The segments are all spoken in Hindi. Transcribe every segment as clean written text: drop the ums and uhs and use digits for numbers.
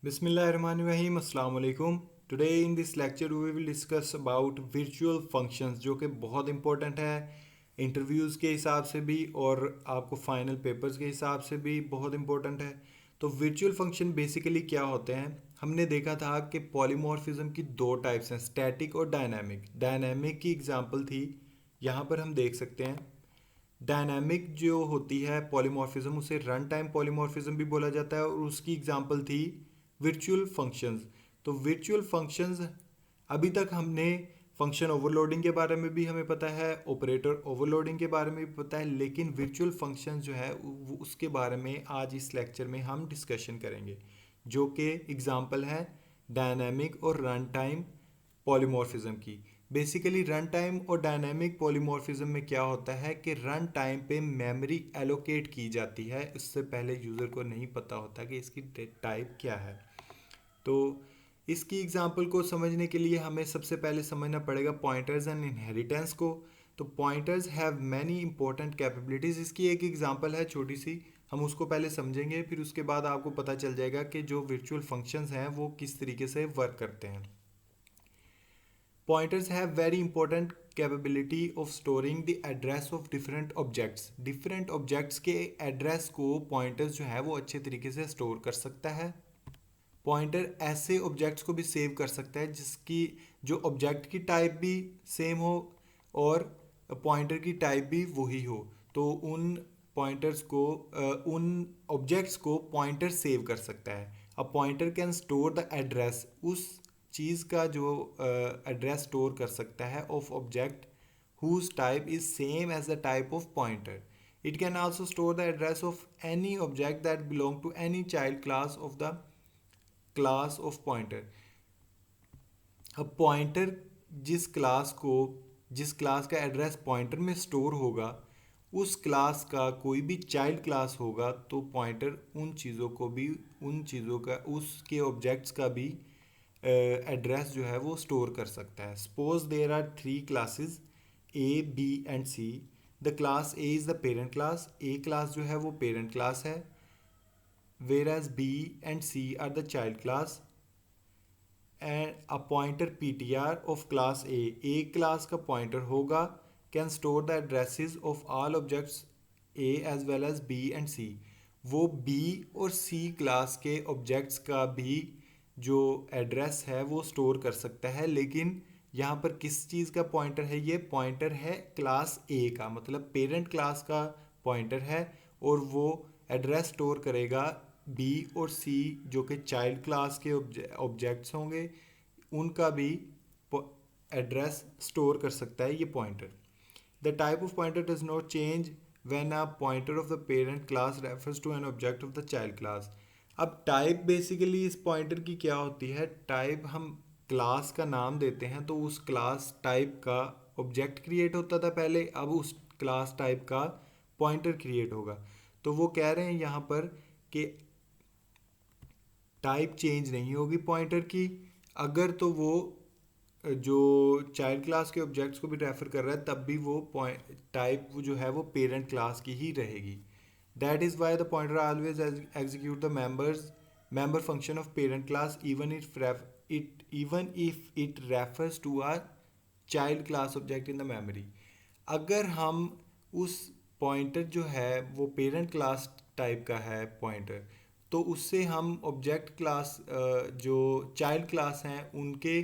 बिस्मिल्लाहिर्रहमानिर्रहीम अस्सलाम वालेकुम। Today in this lecture we will discuss about virtual functions, जो कि बहुत इंपॉर्टेंट है इंटरव्यूज़ के हिसाब से भी और आपको फाइनल पेपर्स के हिसाब से भी बहुत इंपॉर्टेंट है। तो वर्चुअल फंक्शन बेसिकली क्या होते हैं? हमने देखा था कि पॉलीमॉर्फिज्म की दो टाइप्स हैं, स्टैटिक और डायनामिक। डायनामिक की एग्जांपल थी, यहाँ पर हम देख सकते हैं। डायनामिक जो होती है पॉलीमॉर्फिज्म, उसे रन टाइम पॉलीमॉर्फिज्म भी बोला जाता है और उसकी एग्जांपल थी वर्चुअल फंक्शंस। तो वर्चुअल फंक्शंस, अभी तक हमने फंक्शन ओवरलोडिंग के बारे में भी हमें पता है, ऑपरेटर ओवरलोडिंग के बारे में भी पता है, लेकिन वर्चुअल फंक्शंस जो है उसके बारे में आज इस लेक्चर में हम डिस्कशन करेंगे, जो कि एग्जांपल है डायनामिक और रन टाइम पॉलीमॉर्फिज्म की। बेसिकली रन टाइम और डायनामिक पॉलीमॉर्फिज्म में क्या होता है कि रन टाइम पे मेमोरी एलोकेट की जाती है, इससे पहले यूज़र को नहीं पता होता कि इसकी टाइप क्या है। तो इसकी एग्जांपल को समझने के लिए हमें सबसे पहले समझना पड़ेगा पॉइंटर्स एंड इनहेरिटेंस को। तो pointers have many important capabilities, इसकी एक एग्जांपल है छोटी सी, हम उसको पहले समझेंगे, फिर उसके बाद आपको पता चल जाएगा कि जो वर्चुअल फंक्शंस हैं वो किस तरीके से वर्क करते हैं। Pointers have very important capability of storing the address of different objects. Different objects के एड्रेस को pointers जो है वो अच्छे तरीके से स्टोर कर सकता है। पॉइंटर ऐसे ऑब्जेक्ट्स को भी सेव कर सकता है जिसकी जो ऑब्जेक्ट की टाइप भी सेम हो और पॉइंटर की टाइप भी वही हो। तो उन पॉइंटर्स को उन ऑब्जेक्ट्स को पॉइंटर सेव कर सकता है। A pointer can store the address, उस चीज़ का जो एड्रेस स्टोर कर सकता है of object whose type is same as the type of pointer. It can also store the address of any object that belong to any child class of the class of pointer. अब पॉइंटर जिस क्लास का एड्रेस पॉइंटर में स्टोर होगा, उस क्लास का कोई भी चाइल्ड क्लास होगा, तो पॉइंटर उन चीज़ों को भी, उन चीज़ों का, उसके ऑब्जेक्ट्स का भी एड्रेस जो है वो स्टोर कर सकता है। Suppose there are three classes A B and C. The class A is the parent class, A class जो है वो पेरेंट क्लास है, whereas B and C are the child class. And a pointer P T R of class A class का पॉइंटर होगा, can store the addresses of all objects A as well as B and C. वो बी और सी क्लास के ऑब्जेक्ट्स का भी जो एड्रेस है वो स्टोर कर सकता है, लेकिन यहाँ पर किस चीज़ का पॉइंटर है? ये पॉइंटर है क्लास ए का, मतलब पेरेंट क्लास का पॉइंटर है, और वो एड्रेस स्टोर करेगा बी और सी जो कि चाइल्ड क्लास के ऑब्जेक्ट्स होंगे, उनका भी एड्रेस स्टोर कर सकता है ये pointer. The type of pointer does not change when a pointer of the parent class refers to an object of the child class. अब टाइप बेसिकली इस पॉइंटर की क्या होती है? टाइप हम क्लास का नाम देते हैं, तो उस क्लास टाइप का ऑब्जेक्ट क्रिएट होता था पहले, अब उस क्लास टाइप का पॉइंटर क्रिएट होगा। तो वो कह रहे हैं यहाँ पर कि टाइप चेंज नहीं होगी पॉइंटर की, अगर तो वो जो चाइल्ड क्लास के ऑब्जेक्ट्स को भी रेफर कर रहा है तब भी वो पॉइंट टाइप जो है वो पेरेंट क्लास की ही रहेगी। That is why the pointer always execute the member function of parent class even if it refers to a child class object in the memory। अगर हम उस पॉइंटर जो है वो पेरेंट क्लास टाइप का है पॉइंटर, तो उससे हम ऑब्जेक्ट क्लास जो चाइल्ड क्लास हैं उनके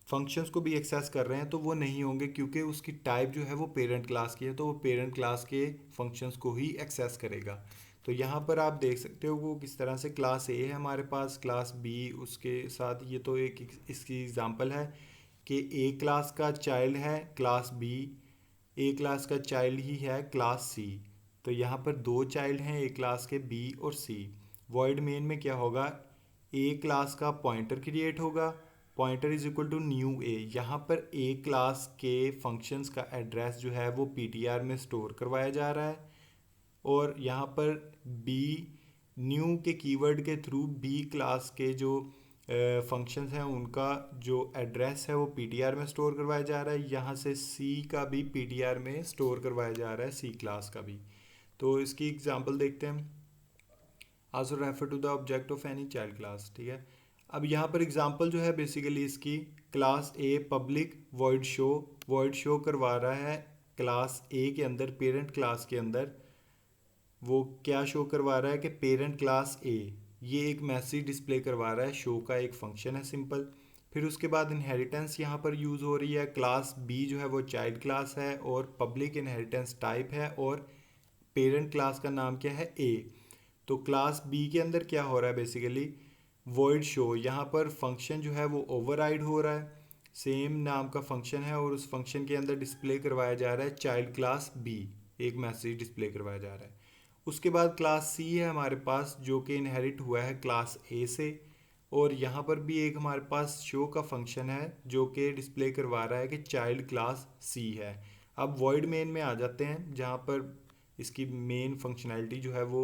फंक्शंस को भी एक्सेस कर रहे हैं, तो वो नहीं होंगे, क्योंकि उसकी टाइप जो है वो पेरेंट क्लास की है, तो वो पेरेंट क्लास के फंक्शंस को ही एक्सेस करेगा। तो यहाँ पर आप देख सकते हो वो किस तरह से क्लास ए है हमारे पास, क्लास बी उसके साथ, ये तो एक इसकी एग्जांपल है कि ए क्लास का चाइल्ड है क्लास बी, ए क्लास का चाइल्ड ही है क्लास सी। तो यहाँ पर दो चाइल्ड हैं ए क्लास के, बी और सी। वॉइड मेन में क्या होगा? ए क्लास का पॉइंटर क्रिएट होगा, pointer is equal to new A. यहाँ पर ए क्लास के फंक्शंस का एड्रेस जो है वो पीटीआर में स्टोर करवाया जा रहा है, और यहाँ पर बी न्यू के कीवर्ड के थ्रू बी क्लास के जो फंक्शंस हैं उनका जो एड्रेस है वो पीटीआर में स्टोर करवाया जा रहा है। यहाँ से सी का भी पीटीआर में स्टोर करवाया जा रहा है, सी क्लास का भी। तो इसकी एग्जांपल देखते हैं। Also refer to the object of any child class, ठीक है। अब यहाँ पर एग्जांपल जो है बेसिकली इसकी, class a public void show करवा रहा है क्लास ए के अंदर, पेरेंट क्लास के अंदर। वो क्या शो करवा रहा है कि पेरेंट क्लास ए, ये एक मैसेज डिस्प्ले करवा रहा है, शो का एक फंक्शन है सिंपल। फिर उसके बाद इनहेरिटेंस यहाँ पर यूज़ हो रही है, क्लास बी जो है वो चाइल्ड क्लास है और पब्लिक इनहेरिटेंस टाइप है, और पेरेंट क्लास का नाम क्या है, ए। तो क्लास बी के अंदर क्या हो रहा है बेसिकली, वॉइड शो, यहाँ पर फंक्शन जो है वो ओवरराइड हो रहा है, सेम नाम का फंक्शन है और उस फंक्शन के अंदर डिस्प्ले करवाया जा रहा है चाइल्ड क्लास बी, एक मैसेज डिस्प्ले करवाया जा रहा है। उसके बाद क्लास सी है हमारे पास, जो कि इनहेरिट हुआ है क्लास ए से, और यहाँ पर भी एक हमारे पास शो का फंक्शन है जो कि डिस्प्ले करवा रहा है कि चाइल्ड क्लास सी है। अब वॉइड मेन में आ जाते हैं, जहाँ पर इसकी मेन फंक्शनैलिटी जो है वो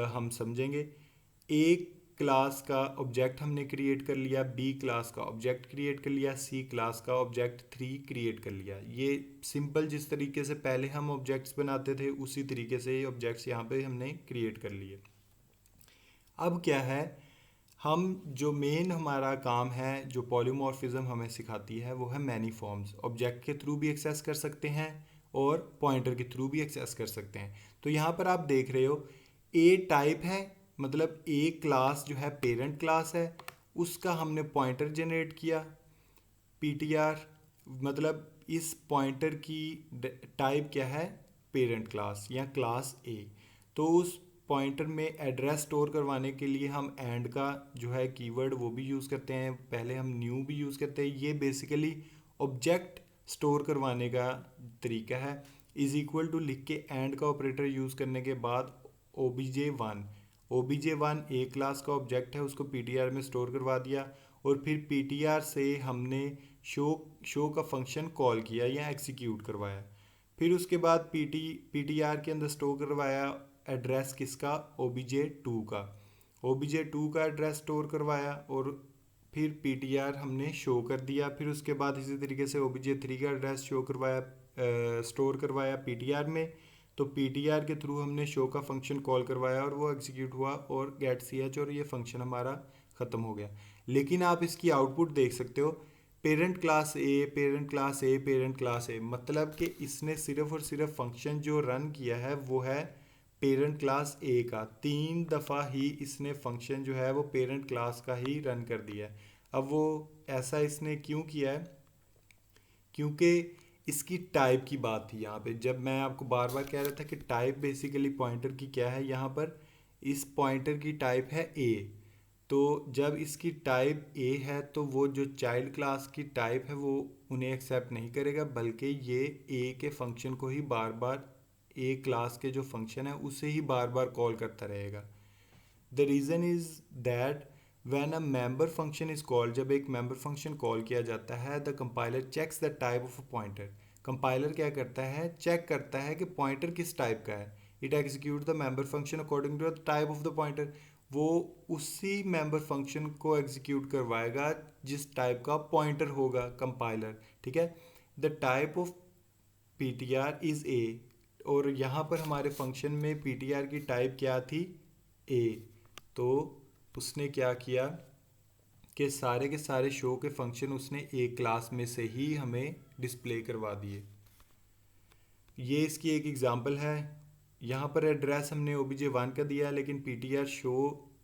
हम समझेंगे। ए क्लास का ऑब्जेक्ट हमने क्रिएट कर लिया, बी क्लास का ऑब्जेक्ट क्रिएट कर लिया, सी क्लास का ऑब्जेक्ट 3 क्रिएट कर लिया। ये सिंपल जिस तरीके से पहले हम ऑब्जेक्ट्स बनाते थे उसी तरीके से ये ऑब्जेक्ट्स यहाँ पे हमने क्रिएट कर लिए। अब क्या है, हम जो मेन हमारा काम है, जो पॉलीमॉर्फिज्म हमें सिखाती है, वो है मैनी फॉर्म्स। ऑब्जेक्ट के थ्रू भी एक्सेस कर सकते हैं और पॉइंटर के थ्रू भी एक्सेस कर सकते हैं। तो यहाँ पर आप देख रहे हो ए टाइप है, मतलब ए क्लास जो है पेरेंट क्लास है, उसका हमने पॉइंटर जनरेट किया पीटीआर, मतलब इस पॉइंटर की टाइप क्या है, पेरेंट क्लास या क्लास ए। तो उस पॉइंटर में एड्रेस स्टोर करवाने के लिए हम एंड का जो है कीवर्ड वो भी यूज़ करते हैं, पहले हम न्यू भी यूज़ करते हैं। ये बेसिकली ऑब्जेक्ट स्टोर करवाने का तरीका है। इज़ इक्वल टू लिख के एंड का ऑपरेटर यूज़ करने के बाद OBJ1 ए क्लास का ऑब्जेक्ट है, उसको पीटीआर में स्टोर करवा दिया, और फिर पीटीआर से हमने शो का फंक्शन कॉल किया या एग्जीक्यूट करवाया। फिर उसके बाद पीटीआर के अंदर स्टोर करवाया एड्रेस किसका, OBJ2 का, OBJ2 का एड्रेस स्टोर करवाया, और फिर पीटीआर हमने शो कर दिया। फिर उसके बाद इसी तरीके से OBJ3 का एड्रेस शो करवाया, स्टोर करवाया पीटीआर में। तो पीटीआर के थ्रू हमने शो का फंक्शन कॉल करवाया और वो एग्जीक्यूट हुआ और गेट ch, और ये फंक्शन हमारा ख़त्म हो गया। लेकिन आप इसकी आउटपुट देख सकते हो, पेरेंट क्लास ए, पेरेंट क्लास ए, पेरेंट क्लास ए, मतलब कि इसने सिर्फ और सिर्फ फंक्शन जो रन किया है वो है पेरेंट क्लास ए का। 3 दफ़ा ही इसने फंक्शन जो है वो पेरेंट क्लास का ही रन कर दिया है। अब वो ऐसा इसने क्यों किया है, क्योंकि इसकी टाइप की बात थी यहाँ पे। जब मैं आपको बार बार कह रहा था कि टाइप बेसिकली पॉइंटर की क्या है, यहाँ पर इस पॉइंटर की टाइप है ए। तो जब इसकी टाइप ए है तो वो जो चाइल्ड क्लास की टाइप है वो उन्हें एक्सेप्ट नहीं करेगा, बल्कि ये ए के फंक्शन को ही बार बार, ए क्लास के जो फंक्शन है उसे ही बार बार कॉल करता रहेगा। The reason is that when a member function is called, जब एक मेंबर फंक्शन कॉल किया जाता है, the compiler checks the type of a pointer. Compiler क्या करता है, चेक करता है कि पॉइंटर किस टाइप का है। It execute the member function according to the type of the pointer. वो उसी मेंबर फंक्शन को एग्जीक्यूट करवाएगा जिस टाइप का पॉइंटर होगा कंपाइलर, ठीक है। The type of PTR is a, और यहाँ पर हमारे फंक्शन में पीटीआर की टाइप क्या थी, ए। तो उसने क्या किया कि सारे के सारे शो के फंक्शन उसने एक क्लास में से ही हमें डिस्प्ले करवा दिए। ये इसकी एक एग्जांपल है। यहाँ पर एड्रेस हमने OBJ1 का दिया, लेकिन पीटीआर शो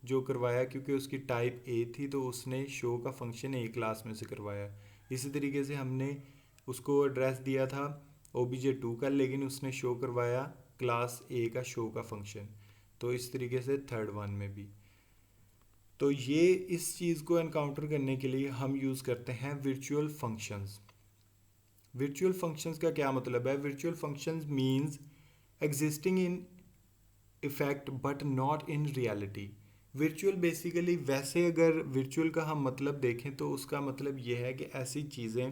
जो करवाया क्योंकि उसकी टाइप ए थी तो उसने शो का फंक्शन ए क्लास में से करवाया। इसी तरीके से हमने उसको एड्रेस दिया था OBJ2 का, लेकिन उसने शो करवाया क्लास ए का शो का फंक्शन। तो इस तरीके से थर्ड वन में भी। तो ये इस चीज़ को एनकाउंटर करने के लिए हम यूज़ करते हैं वर्चुअल फंक्शंस। वर्चुअल फंक्शंस का क्या मतलब है, virtual functions means existing in effect but not in reality. Virtual basically, वैसे अगर वर्चुअल का हम मतलब देखें तो उसका मतलब ये है कि ऐसी चीज़ें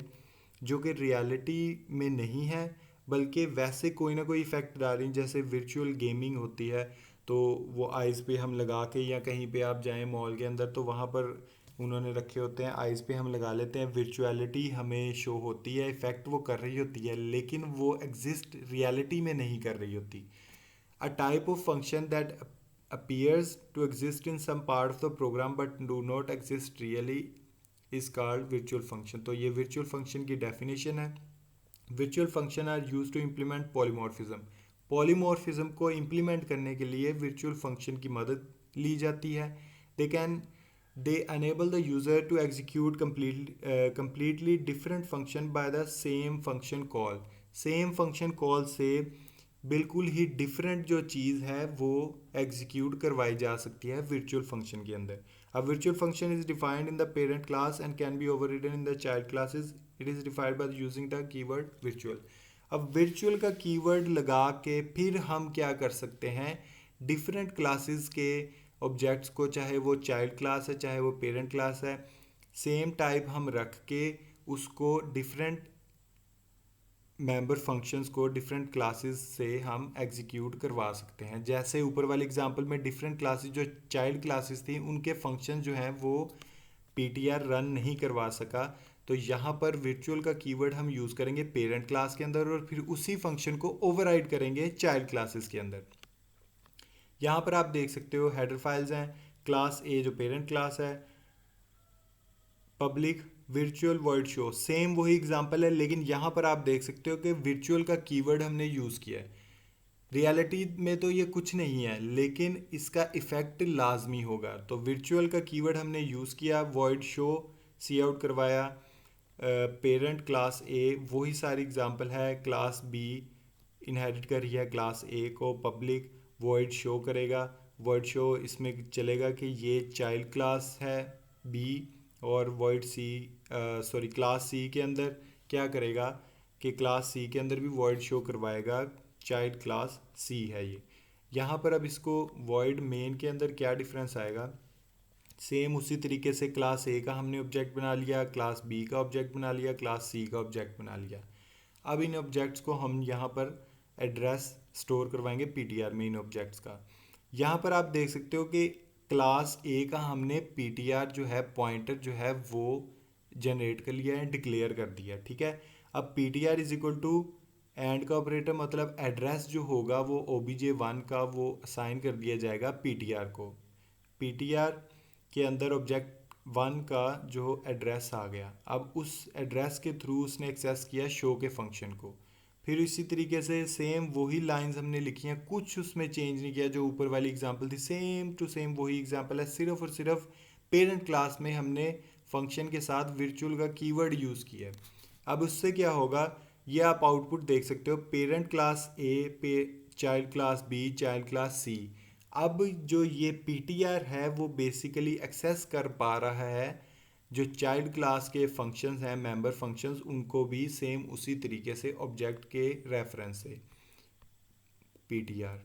जो कि रियलिटी में नहीं है बल्कि वैसे कोई ना कोई इफ़ेक्ट डाल रही हैं। जैसे वर्चुअल गेमिंग होती है तो वो आइज़ पे हम लगा के, या कहीं पे आप जाएं मॉल के अंदर तो वहाँ पर उन्होंने रखे होते हैं, आइज़ पे हम लगा लेते हैं, वर्चुअलिटी हमें शो होती है, इफ़ेक्ट वो कर रही होती है, लेकिन वो एग्जिस्ट रियलिटी में नहीं कर रही होती। A type of function that appears to exist in some part of the program but do not exist really is called virtual function। तो ये virtual function की definition है। virtual function are used to implement polymorphism। polymorphism को implement करने के लिए virtual function की मदद ली जाती है। they enable the user to execute completely different function by the same function call। same function call से बिल्कुल ही डिफरेंट जो चीज़ है वो एग्जीक्यूट करवाई जा सकती है वर्चुअल फंक्शन के अंदर। अब virtual function is defined in the parent class and can be overridden in the child classes. It is defined by using the keyword virtual. अब वर्चुअल का कीवर्ड लगा के फिर हम क्या कर सकते हैं, डिफरेंट क्लासेस के ऑब्जेक्ट्स को, चाहे वो चाइल्ड क्लास है चाहे वो पेरेंट क्लास है, सेम टाइप हम रख के उसको डिफरेंट मेंबर फंक्शंस को डिफरेंट क्लासेस से हम एग्जीक्यूट करवा सकते हैं। जैसे ऊपर वाले एग्जांपल में डिफरेंट क्लासेस जो चाइल्ड क्लासेस थी उनके फंक्शन जो हैं वो पीटीआर रन नहीं करवा सका, तो यहाँ पर वर्चुअल का कीवर्ड हम यूज़ करेंगे पेरेंट क्लास के अंदर और फिर उसी फंक्शन को ओवरराइड करेंगे चाइल्ड क्लासेस के अंदर। यहाँ पर आप देख सकते हो हेडर फाइल्स हैं, क्लास ए जो पेरेंट क्लास है, public virtual void show, same वही एग्जांपल है, लेकिन यहाँ पर आप देख सकते हो कि virtual का कीवर्ड हमने यूज़ किया है। रियलिटी में तो ये कुछ नहीं है लेकिन इसका इफ़ेक्ट लाजमी होगा। तो virtual का कीवर्ड हमने यूज़ किया, void show सी आउट करवाया, पेरेंट क्लास ए वही सारी एग्जांपल है, क्लास बी इनहेरिट कर रही है क्लास ए को, पब्लिक void शो करेगा, void शो इसमें चलेगा कि ये चाइल्ड क्लास है बी, और void सी क्लास सी के अंदर क्या करेगा कि क्लास सी के अंदर भी void शो करवाएगा चाइल्ड क्लास सी है ये। यहाँ पर अब इसको void मेन के अंदर क्या डिफरेंस आएगा, सेम उसी तरीके से क्लास ए का हमने ऑब्जेक्ट बना लिया, क्लास बी का ऑब्जेक्ट बना लिया, क्लास सी का ऑब्जेक्ट बना लिया। अब इन ऑब्जेक्ट्स को हम यहाँ पर एड्रेस स्टोर करवाएंगे पीटीआर में इन ऑब्जेक्ट्स का। यहाँ पर आप देख सकते हो कि क्लास ए का हमने पीटीआर जो है पॉइंटर जो है वो जनरेट कर लिया है, डिक्लेयर कर दिया, ठीक है। अब PTR is equal to and का ऑपरेटर, मतलब एड्रेस जो होगा वो OBJ1 का वो असाइन कर दिया जाएगा पीटीआर को। पीटीआर के अंदर ऑब्जेक्ट 1 का जो एड्रेस आ गया, अब उस एड्रेस के थ्रू उसने एक्सेस किया शो के फंक्शन को। फिर इसी तरीके से सेम वही लाइंस हमने लिखी हैं, कुछ उसमें चेंज नहीं किया, जो ऊपर वाली एग्जांपल थी सेम टू सेम वही एग्जांपल है, सिर्फ और सिर्फ पेरेंट क्लास में हमने फंक्शन के साथ वर्चुअल का कीवर्ड यूज़ किया है। अब उससे क्या होगा ये आप आउटपुट देख सकते हो, parent class A child class B child class C. अब जो ये पीटीआर है वो बेसिकली एक्सेस कर पा रहा है जो चाइल्ड क्लास के फंक्शंस हैं मेंबर फंक्शंस, उनको भी सेम उसी तरीके से ऑब्जेक्ट के रेफरेंस से पीटीआर।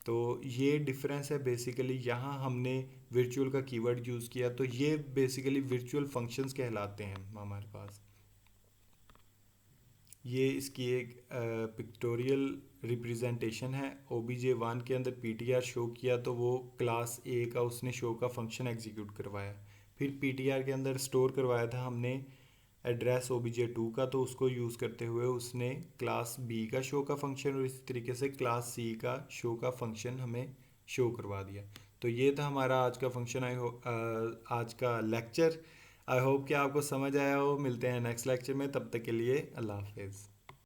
तो ये डिफरेंस है बेसिकली, यहाँ हमने वर्चुअल का कीवर्ड यूज़ किया, तो ये बेसिकली वर्चुअल फंक्शंस कहलाते हैं हमारे पास। ये इसकी एक पिक्टोरियल रिप्रेजेंटेशन है। OBJ1 के अंदर पीटीआर शो किया तो वो क्लास ए का उसने शो का फंक्शन एग्जीक्यूट करवाया, फिर पीटीआर के अंदर स्टोर करवाया था हमने एड्रेस OBJ2 का, तो उसको यूज़ करते हुए उसने क्लास बी का शो का फंक्शन और इसी तरीके से क्लास सी का शो का फंक्शन हमें शो करवा दिया। तो ये था हमारा आज का फंक्शन, आज का लेक्चर। आई होप कि आपको समझ आया हो। मिलते हैं नेक्स्ट लेक्चर में, तब तक के लिए अल्लाह हाफिज़।